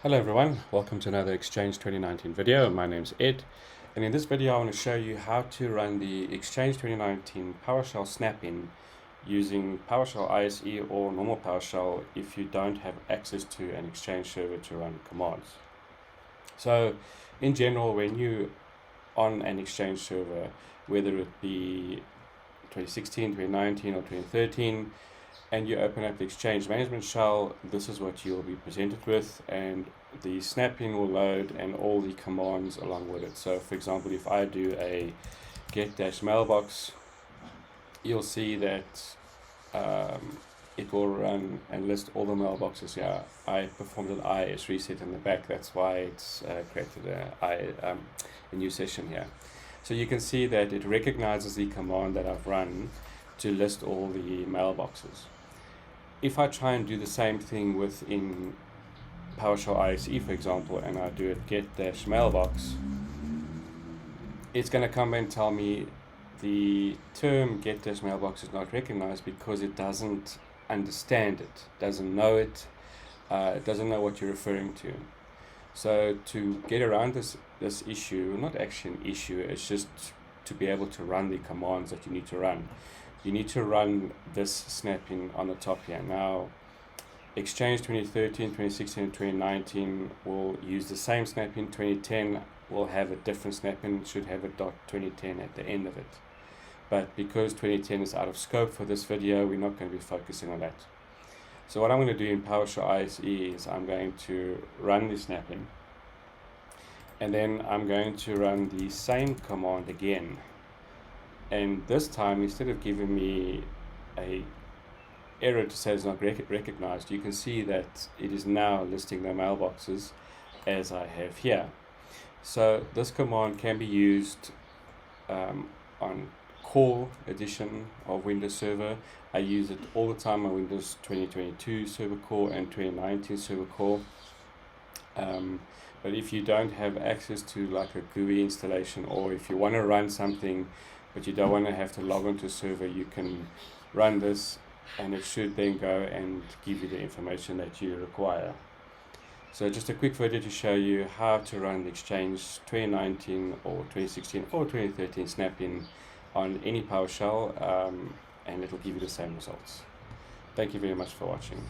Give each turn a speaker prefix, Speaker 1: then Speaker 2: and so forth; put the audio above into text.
Speaker 1: Hello everyone, welcome to another Exchange 2019 video. My name's Ed, and in this video I want to show you how to run the Exchange 2019 PowerShell Snapin using PowerShell ISE or normal PowerShell if you don't have access to an Exchange server to run commands. So in general, when you on an Exchange server, whether it be 2016, 2019 or 2013, and you open up the Exchange management shell, this is what you'll be presented with, and the Snapin will load and all the commands along with it. So for example, if I do a get-mailbox, you'll see that it will run and list all the mailboxes here. I performed an IIS reset in the back, that's why it's created a new session here. So you can see that it recognizes the command that I've run to list all the mailboxes. If I try and do the same thing within PowerShell ISE, for example, and I do it get-mailbox, it's going to come and tell me the term get-mailbox is not recognized because it doesn't understand it, doesn't know it, doesn't know what you're referring to. So to get around this issue, not actually an issue, it's just to be able to run the commands that you need to run. You need to run this Snapin on the top here. Now, Exchange 2013, 2016, and 2019 will use the same Snapin. 2010 will have a different Snapin, should have a .2010 at the end of it. But because 2010 is out of scope for this video, we're not going to be focusing on that. So what I'm going to do in PowerShell ISE is I'm going to run the Snapin, and then I'm going to run the same command again. And this time, instead of giving me a error to say it's not recognized, you can see that it is now listing the mailboxes as I have here. So this command can be used on core edition of Windows Server. I use it all the time on Windows 2022 Server Core and 2019 Server Core. But if you don't have access to like a GUI installation, or if you want to run something but you don't want to have to log onto a server, you can run this and it should then go and give you the information that you require. So just a quick video to show you how to run the Exchange 2019 or 2016 or 2013 Snapin on any PowerShell, and it will give you the same results. Thank you very much for watching.